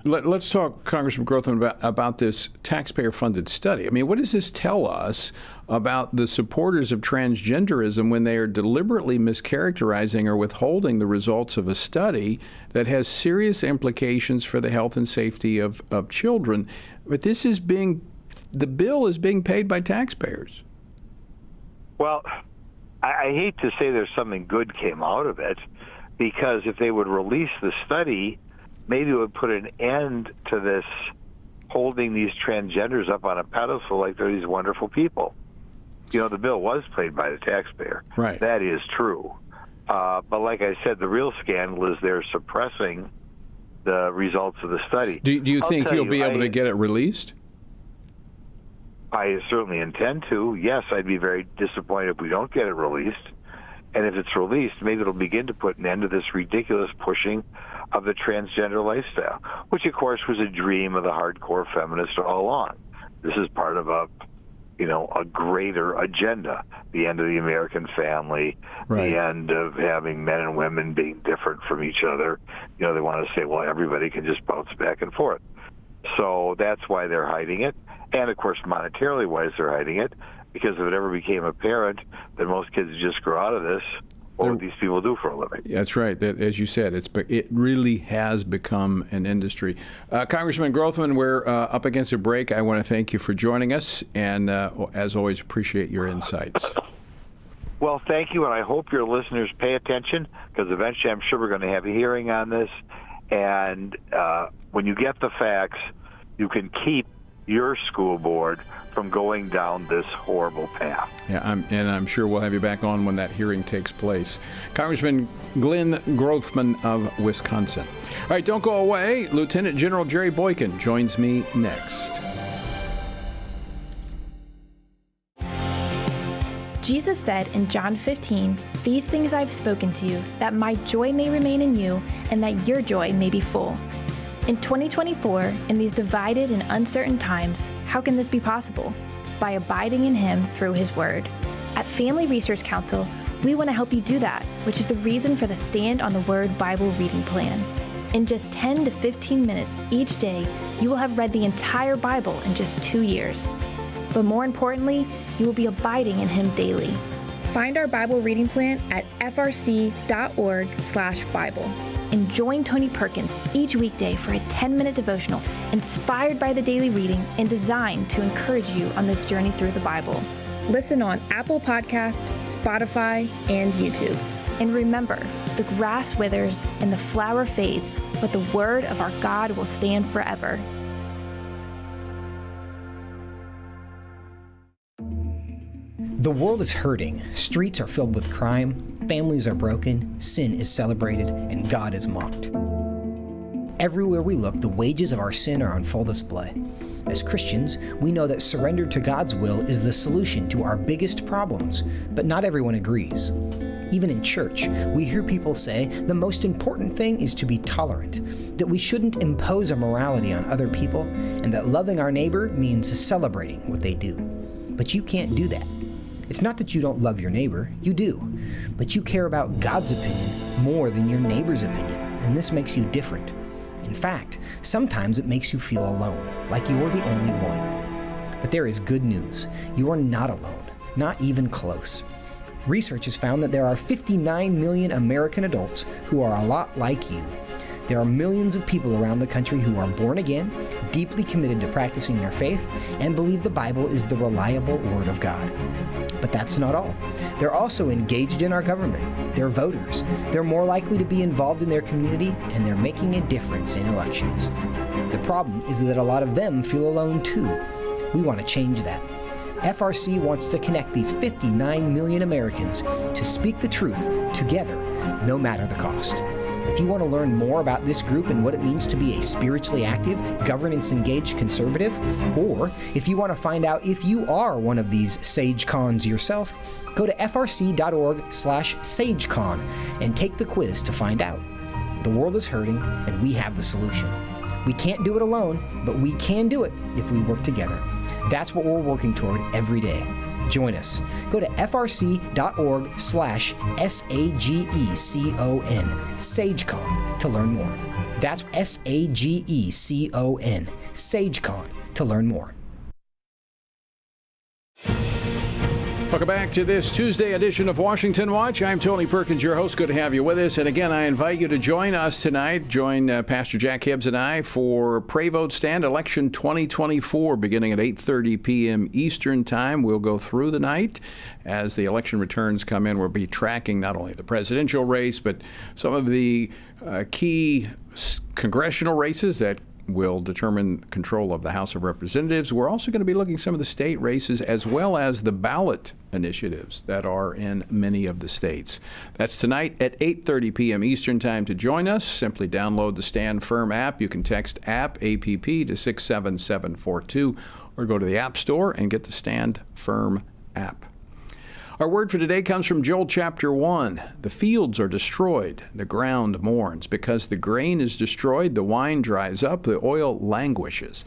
G: let's talk, Congressman Grothman, about this taxpayer-funded study. I mean, what does this tell us about the supporters of transgenderism when they are deliberately mischaracterizing or withholding the results of a study that has serious implications for the health and safety of children? But the bill is being paid by taxpayers.
S: Well, I hate to say there's something good came out of it, because if they would release the study, maybe it would put an end to this holding these transgenders up on a pedestal like they're these wonderful people. You know, the bill was paid by the taxpayer.
G: Right.
S: That is true. But like I said, the real scandal is they're suppressing the results of the study.
G: Do you think you'll be able to get it released?
S: I certainly intend to. Yes, I'd be very disappointed if we don't get it released. And if it's released, maybe it'll begin to put an end to this ridiculous pushing of the transgender lifestyle, which, of course, was a dream of the hardcore feminists all along. This is part of a greater agenda, the end of the American family, the end of having men and women being different from each other. You know, they want to say, well, everybody can just bounce back and forth. So that's why they're hiding it. And, of course, monetarily wise they're hiding it, because if it ever became apparent that most kids just grow out of this, what would these people do for a living? That's right.
G: As you said, it really has become an industry. Congressman Grothman, we're up against a break. I want to thank you for joining us, and as always, appreciate your insights.
S: Well, thank you, and I hope your listeners pay attention, because eventually I'm sure we're going to have a hearing on this. And when you get the facts, you can keep your school board from going down this horrible path.
G: Yeah, I'm sure we'll have you back on when that hearing takes place. Congressman Glenn Grothman of Wisconsin. All right, don't go away. Lieutenant General Jerry Boykin joins me next.
T: Jesus said in John 15, "These things I've spoken to you, that my joy may remain in you, and that your joy may be full." In 2024, in these divided and uncertain times, how can this be possible? By abiding in Him through His Word. At Family Research Council, we want to help you do that, which is the reason for the Stand on the Word Bible reading plan. In just 10 to 15 minutes each day, you will have read the entire Bible in just 2 years. But more importantly, you will be abiding in Him daily. Find our Bible reading plan at frc.org/Bible. And join Tony Perkins each weekday for a 10-minute devotional inspired by the daily reading and designed to encourage you on this journey through the Bible. Listen on Apple Podcast, Spotify, and YouTube. And remember, the grass withers and the flower fades, but the word of our God will stand forever.
R: The world is hurting, streets are filled with crime, families are broken, sin is celebrated, and God is mocked. Everywhere we look, the wages of our sin are on full display. As Christians, we know that surrender to God's will is the solution to our biggest problems, but not everyone agrees. Even in church, we hear people say the most important thing is to be tolerant, that we shouldn't impose our morality on other people, and that loving our neighbor means celebrating what they do. But you can't do that. It's not that you don't love your neighbor, you do, but you care about God's opinion more than your neighbor's opinion, and this makes you different. In fact, sometimes it makes you feel alone, like you're the only one. But there is good news. You are not alone, not even close. Research has found that there are 59 million American adults who are a lot like you. There are millions of people around the country who are born again, deeply committed to practicing their faith, and believe the Bible is the reliable Word of God. But that's not all. They're also engaged in our government. They're voters. They're more likely to be involved in their community, and they're making a difference in elections. The problem is that a lot of them feel alone too. We want to change that. FRC wants to connect these 59 million Americans to speak the truth together, no matter the cost. If you want to learn more about this group and what it means to be a spiritually active, governance-engaged conservative, or if you want to find out if you are one of these SageCons yourself, go to frc.org/SageCon and take the quiz to find out. The world is hurting, and we have the solution. We can't do it alone, but we can do it if we work together. That's what we're working toward every day. Join us. Go to frc.org/SAGECON, SageCon, to learn more. That's SAGECON, SageCon, to learn more.
G: Welcome back to this Tuesday edition of Washington Watch. I'm Tony Perkins, your host. Good to have you with us. And again, I invite you to join us tonight. Join Pastor Jack Hibbs and I for Pray Vote Stand Election 2024, beginning at 8:30 p.m. Eastern Time. We'll go through the night as the election returns come in. We'll be tracking not only the presidential race, but some of the key congressional races that will determine control of the House of Representatives. We're also going to be looking at some of the state races as well as the ballot initiatives that are in many of the states. That's tonight at 8:30 p.m. Eastern Time. To join us, simply download the Stand Firm app. You can text APP to 67742 or go to the App Store and get the Stand Firm app. Our word for today comes from Joel chapter 1. The fields are destroyed, the ground mourns. Because the grain is destroyed, the wine dries up, the oil languishes.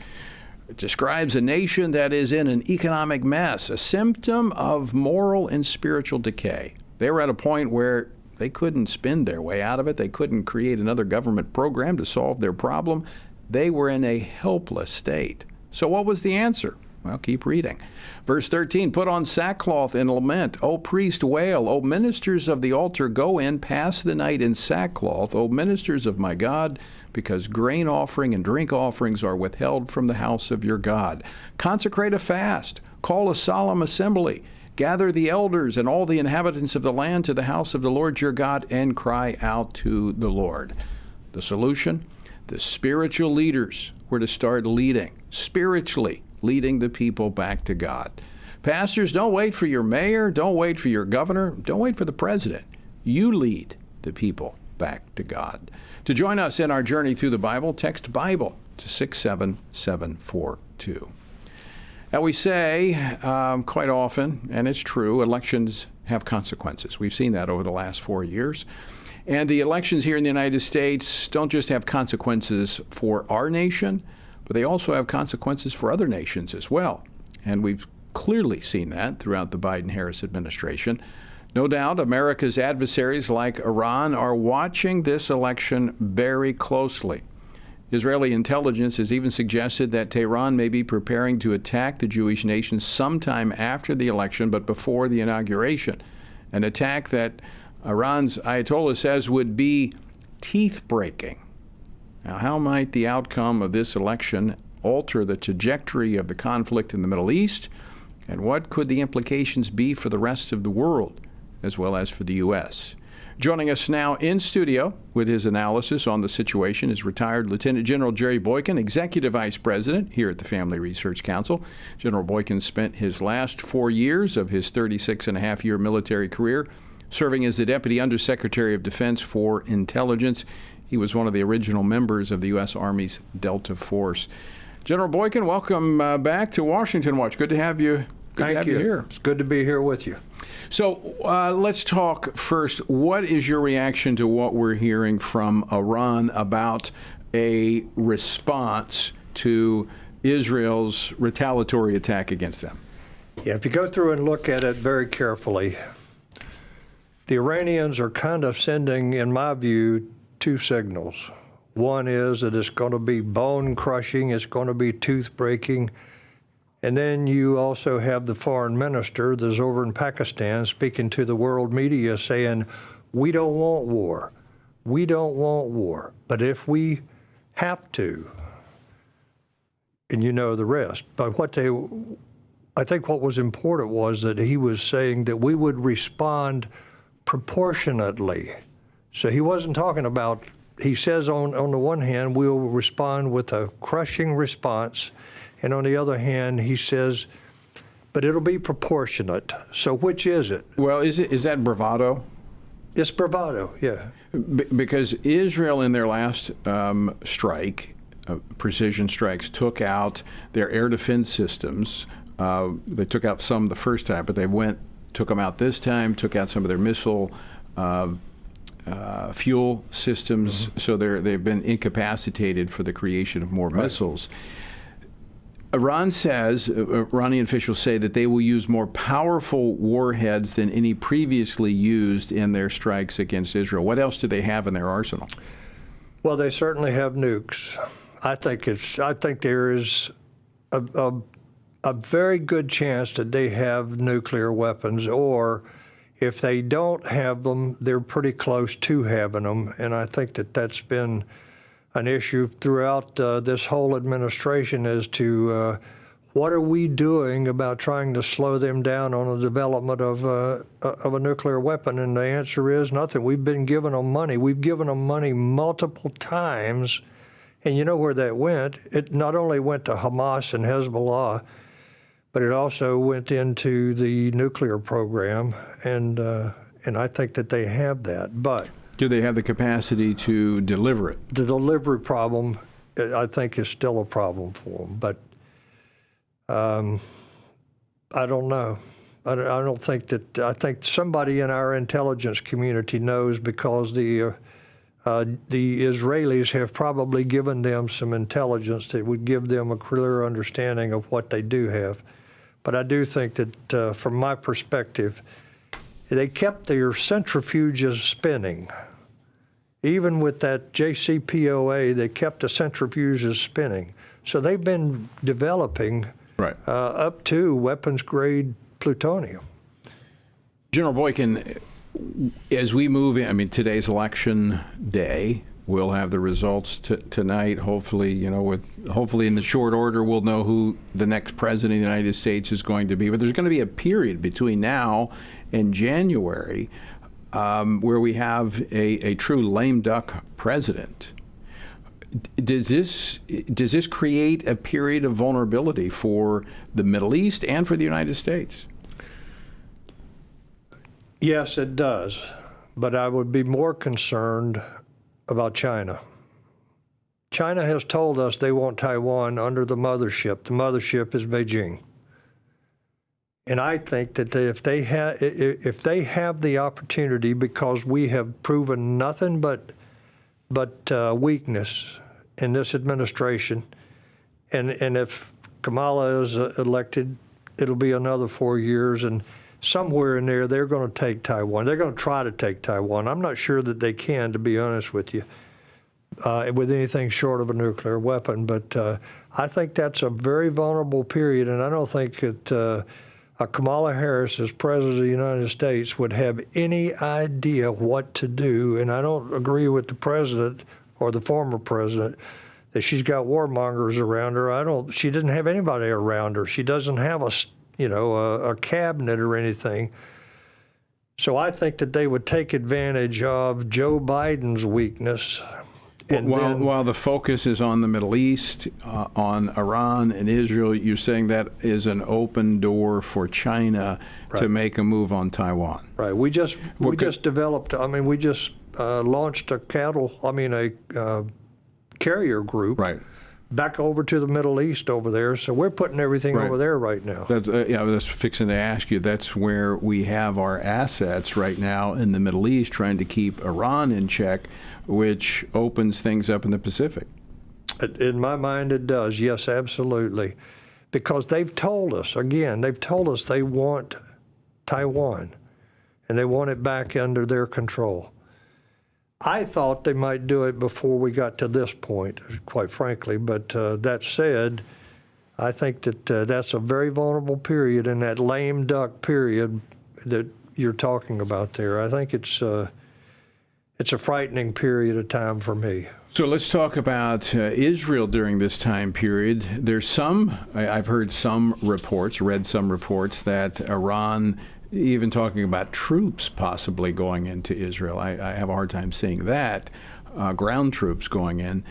G: It describes a nation that is in an economic mess, a symptom of moral and spiritual decay. They were at a point where they couldn't spin their way out of it. They couldn't create another government program to solve their problem. They were in a helpless state. So what was the answer? Well, keep reading. Verse 13, put on sackcloth and lament. O priest, wail. O ministers of the altar, go in, pass the night in sackcloth. O ministers of my God, because grain offering and drink offerings are withheld from the house of your God. Consecrate a fast. Call a solemn assembly. Gather the elders and all the inhabitants of the land to the house of the Lord your God and cry out to the Lord. The solution? The spiritual leaders were to start leading spiritually, leading the people back to God. Pastors, don't wait for your mayor, don't wait for your governor, don't wait for the president. You lead the people back to God. To join us in our journey through the Bible, text Bible to 67742. Now we say quite often, and it's true, elections have consequences. We've seen that over the last 4 years. And the elections here in the United States don't just have consequences for our nation, but they also have consequences for other nations as well. And we've clearly seen that throughout the Biden-Harris administration. No doubt America's adversaries like Iran are watching this election very closely. Israeli intelligence has even suggested that Tehran may be preparing to attack the Jewish nation sometime after the election, but before the inauguration. An attack that Iran's Ayatollah says would be teeth-breaking. Now, how might the outcome of this election alter the trajectory of the conflict in the Middle East? And what could the implications be for the rest of the world, as well as for the U.S.? Joining us now in studio with his analysis on the situation is retired Lieutenant General Jerry Boykin, Executive Vice President here at the Family Research Council. General Boykin spent his last 4 years of his 36-and-a-half-year military career serving as the Deputy Undersecretary of Defense for Intelligence. He was one of the original members of the U.S. Army's Delta Force. General Boykin, welcome back to Washington Watch. Good to have you.
U: Thank you.
G: Here.
U: It's good to be here with you.
G: So let's talk first. What is your reaction to what we're hearing from Iran about a response to Israel's retaliatory attack against them?
U: Yeah, if you go through and look at it very carefully, the Iranians are kind of sending, in my view, two signals. One is that it's going to be bone crushing, it's going to be tooth breaking. And then you also have the foreign minister that's over in Pakistan speaking to the world media saying, we don't want war. We don't want war. But if we have to, and you know the rest. But I think what was important was that he was saying that we would respond proportionately. So he wasn't talking about, he says on the one hand, we'll respond with a crushing response. And on the other hand, he says, but it'll be proportionate. So which is it?
G: Well, is that bravado?
U: It's bravado, yeah.
G: Because Israel in their last strike, precision strikes, took out their air defense systems. They took out some the first time, but they took them out this time, took out some of their missile fuel systems, so they've been incapacitated for the creation of more missiles. Iran says, Iranian officials say that they will use more powerful warheads than any previously used in their strikes against Israel. What else do they have in their arsenal?
U: Well, they certainly have nukes. I think there is a very good chance that they have nuclear weapons, or if they don't have them, they're pretty close to having them. And I think that that's been an issue throughout this whole administration as to what are we doing about trying to slow them down on the development of a nuclear weapon? And the answer is nothing. We've been giving them money. We've given them money multiple times. And you know where that went? It not only went to Hamas and Hezbollah, but it also went into the nuclear program, and I think that they have that. But
G: do they have the capacity to deliver it?
U: The delivery problem, I think, is still a problem for them. But I don't know. I don't think that. I think somebody in our intelligence community knows, because the Israelis have probably given them some intelligence that would give them a clear understanding of what they do have. But I do think that, from my perspective, they kept their centrifuges spinning. Even with that JCPOA, they kept the centrifuges spinning. So they've been developing up to weapons-grade plutonium.
G: General Boykin, as we move in, I mean, today's election day, we'll have the results tonight. Hopefully, hopefully in the short order, we'll know who the next president of the United States is going to be. But there's going to be a period between now and January where we have a true lame duck president. Does this create a period of vulnerability for the Middle East and for the United States?
U: Yes, it does. But I would be more concerned about China. China has told us they want Taiwan under the mothership. The mothership is Beijing. And I think that if they have the opportunity, because we have proven nothing but weakness in this administration, and if Kamala is elected, it'll be another 4 years, and somewhere in there, they're going to take Taiwan. They're going to try to take Taiwan. I'm not sure that they can, to be honest with you, with anything short of a nuclear weapon. But I think that's a very vulnerable period, and I don't think that Kamala Harris, as President of the United States, would have any idea what to do. And I don't agree with the president or the former president that she's got warmongers around her. She didn't have anybody around her. She doesn't have a cabinet or anything. So I think that they would take advantage of Joe Biden's weakness. And
G: while the focus is on the Middle East, on Iran and Israel, you're saying that is an open door for China to make a move on Taiwan.
U: Right. We just developed. I mean, we just launched a carrier group.
G: Right.
U: Back over to the Middle East over there, so we're putting everything over there right now.
G: That's, I was fixing to ask you. That's where we have our assets right now in the Middle East, trying to keep Iran in check, which opens things up in the Pacific.
U: In my mind, it does. Yes, absolutely, because they've told us they want Taiwan, and they want it back under their control. I thought they might do it before we got to this point, quite frankly. But that said, I think that that's a very vulnerable period, in that lame duck period that you're talking about there. I think it's a frightening period of time for me.
G: So let's talk about Israel during this time period. There's I've heard some reports, read some reports that Iran, even talking about troops possibly going into Israel. I have a hard time seeing that, ground troops going in.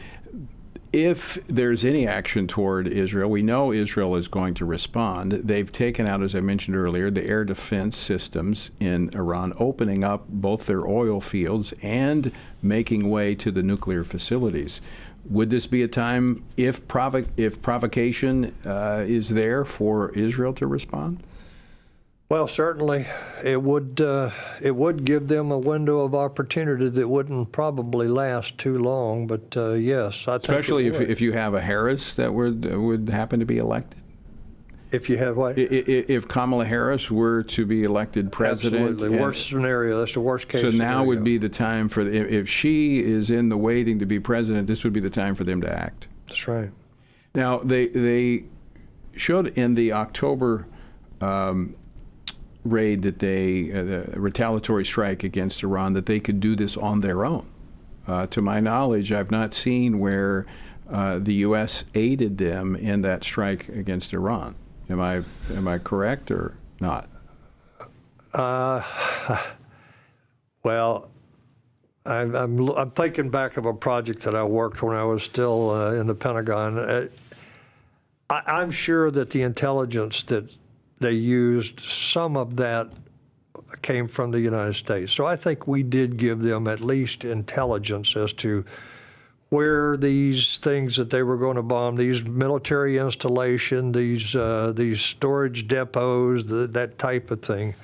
G: If there's any action toward Israel, we know Israel is going to respond. They've taken out, as I mentioned earlier, the air defense systems in Iran, opening up both their oil fields and making way to the nuclear facilities. Would this be a time, if provocation is there, for Israel to respond?
U: Well, certainly, it would give them a window of opportunity that wouldn't probably last too long. But yes, I think
G: especially if you have a Harris that would happen to be elected.
U: If you have what?
G: If Kamala Harris were to be elected president.
U: Absolutely, worst scenario. That's the worst case.
G: So now
U: scenario.
G: Would be the time for if she is in the waiting to be president. This would be the time for them to act.
U: That's right.
G: Now they showed in the October raid that the retaliatory strike against Iran, that they could do this on their own. To my knowledge, I've not seen where the U.S. aided them in that strike against Iran. Am I correct or not?
U: Well, I'm thinking back of a project that I worked when I was still in the Pentagon. I'm sure that the intelligence that they used, some of that came from the United States. So I think we did give them at least intelligence as to where these things that they were going to bomb, these military installation, these storage depots, that type of thing.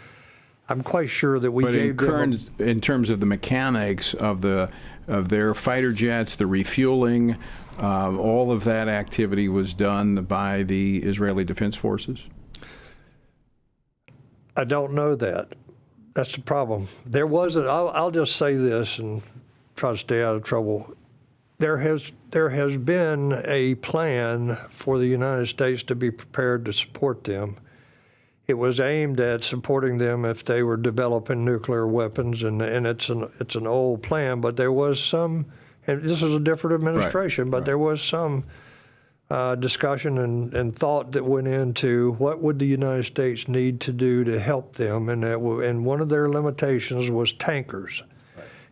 U: I'm quite sure that we gave them.
G: But in terms of the mechanics of their fighter jets, the refueling, all of that activity was done by the Israeli Defense Forces?
U: I don't know that. That's the problem. There wasn't. I'll just say this and try to stay out of trouble. There has been a plan for the United States to be prepared to support them. It was aimed at supporting them if they were developing nuclear weapons, and it's an old plan. But there was some, and this is a different administration, but there was some discussion and thought that went into what would the United States need to do to help them, and one of their limitations was tankers.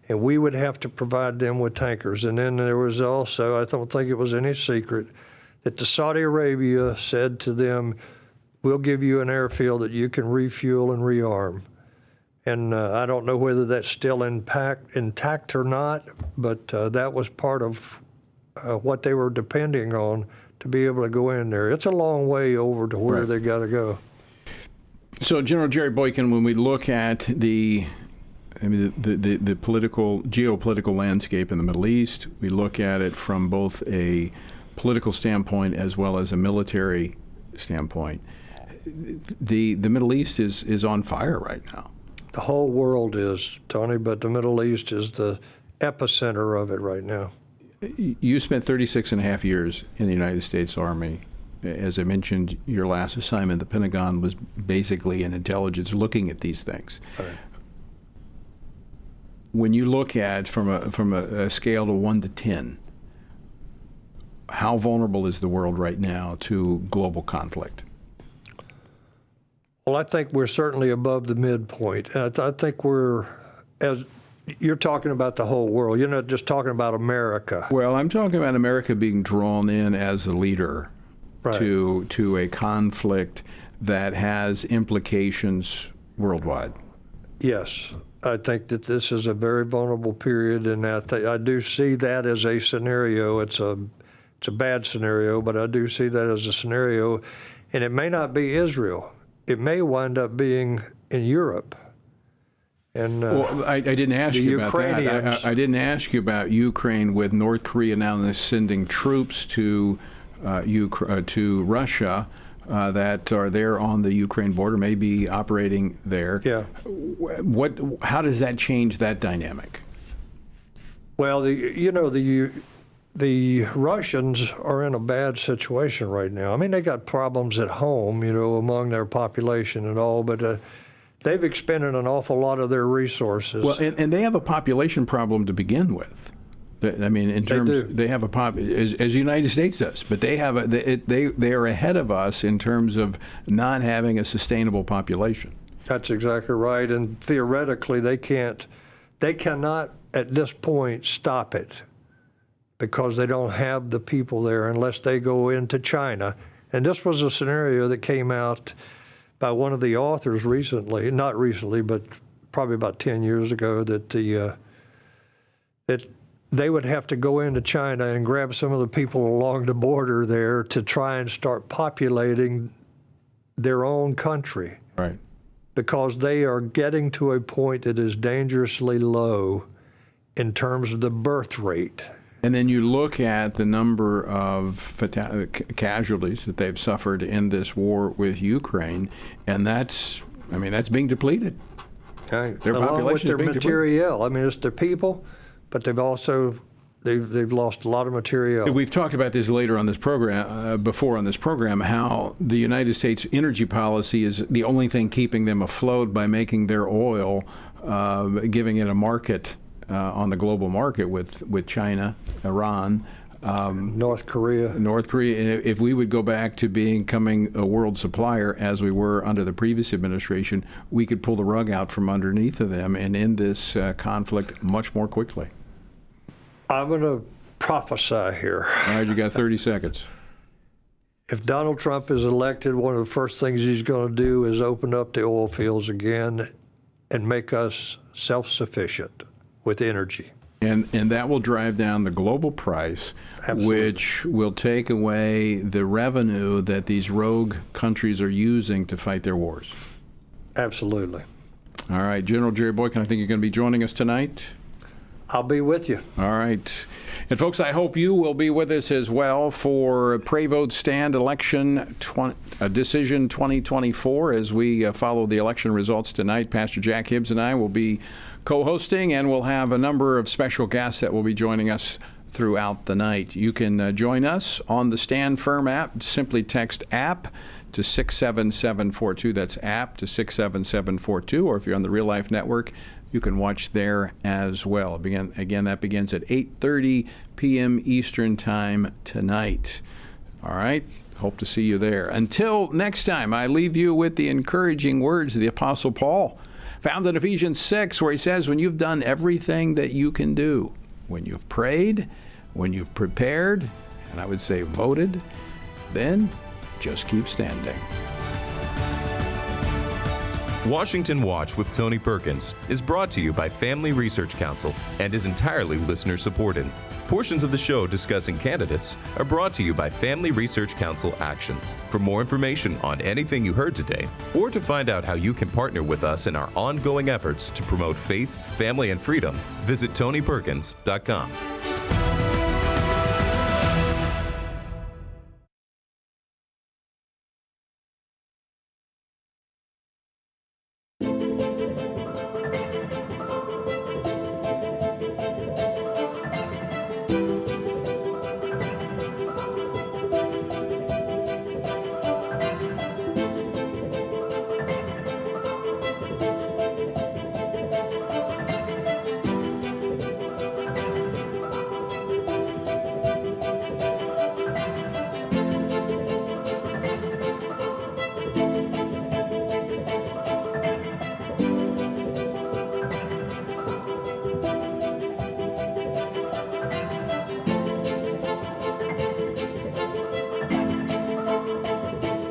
U: And we would have to provide them with tankers. And then there was also, I don't think it was any secret, that the Saudi Arabia said to them, we'll give you an airfield that you can refuel and rearm. And I don't know whether that's still intact or not, but that was part of what they were depending on to be able to go in there. It's a long way over to where they got to go.
G: So, General Jerry Boykin, when we look at the geopolitical landscape in the Middle East, we look at it from both a political standpoint as well as a military standpoint. The Middle East is on fire right now.
U: The whole world is, Tony, but the Middle East is the epicenter of it right now.
G: You spent 36 and a half years in the United States Army. As I mentioned, your last assignment, the Pentagon, was basically in intelligence looking at these things.
U: Right.
G: When you look at from a scale of 1 to 10, how vulnerable is the world right now to global conflict?
U: Well, I think we're certainly above the midpoint. I think we're, as you're talking about the whole world. You're not just talking about America.
G: Well, I'm talking about America being drawn in as a leader to a conflict that has implications worldwide.
U: Yes. I think that this is a very vulnerable period, and I do see that as a scenario. It's a bad scenario, but I do see that as a scenario, and it may not be Israel. It may wind up being in Europe. And
G: well, I didn't ask you about that. I didn't ask you about Ukraine, with North Korea now sending troops to Russia. That are there on the Ukraine border, may be operating there.
U: Yeah.
G: How does that change that dynamic?
U: Well, the Russians are in a bad situation right now. I mean, they got problems at home, among their population and all, but they've expended an awful lot of their resources.
G: Well, and they have a population problem to begin with. I mean, in terms, they have a as the United States does, but they have they are ahead of us in terms of not having a sustainable population.
U: That's exactly right, and theoretically they cannot at this point stop it because they don't have the people there unless they go into China. And this was a scenario that came out by one of the authors recently, not recently, but probably about 10 years ago, that they would have to go into China and grab some of the people along the border there to try and start populating their own country.
G: Right.
U: Because they are getting to a point that is dangerously low in terms of the birth rate.
G: And then you look at the number of casualties that they've suffered in this war with Ukraine, and that's being depleted.
U: Their
G: population
U: with their
G: is being
U: materiel. I mean, it's their people, but they've also they've lost a lot of material.
G: We've talked about this later on this program, before on this program, how the United States energy policy is the only thing keeping them afloat by making their oil, giving it a market on the global market with China, Iran,
U: North Korea.
G: And if we would go back to becoming a world supplier as we were under the previous administration, we could pull the rug out from underneath of them and end this conflict much more quickly.
U: I'm going to prophesy here.
G: All right, you got 30 seconds.
U: If Donald Trump is elected, one of the first things he's going to do is open up the oil fields again and make us self-sufficient with energy.
G: And that will drive down the global price, which will take away the revenue that these rogue countries are using to fight their wars.
U: Absolutely.
G: All right, General Jerry Boykin, I think you're going to be joining us tonight.
U: I'll be with you.
G: All right. And folks, I hope you will be with us as well for Pray Vote Stand election decision 2024 as we follow the election results tonight. Pastor Jack Hibbs and I will be co-hosting, and we'll have a number of special guests that will be joining us throughout the night. You can join us on the Stand Firm app. Simply text app to 67742. That's app to 67742. Or if you're on the Real Life Network, you can watch there as well. Again, that begins at 8:30 p.m. Eastern Time tonight. All right. Hope to see you there. Until next time, I leave you with the encouraging words of the Apostle Paul, found in Ephesians 6, where he says, when you've done everything that you can do, when you've prayed, when you've prepared, and I would say voted, then just keep standing.
F: Washington Watch with Tony Perkins is brought to you by Family Research Council and is entirely listener-supported. Portions of the show discussing candidates are brought to you by Family Research Council Action. For more information on anything you heard today, or to find out how you can partner with us in our ongoing efforts to promote faith, family, and freedom, visit TonyPerkins.com.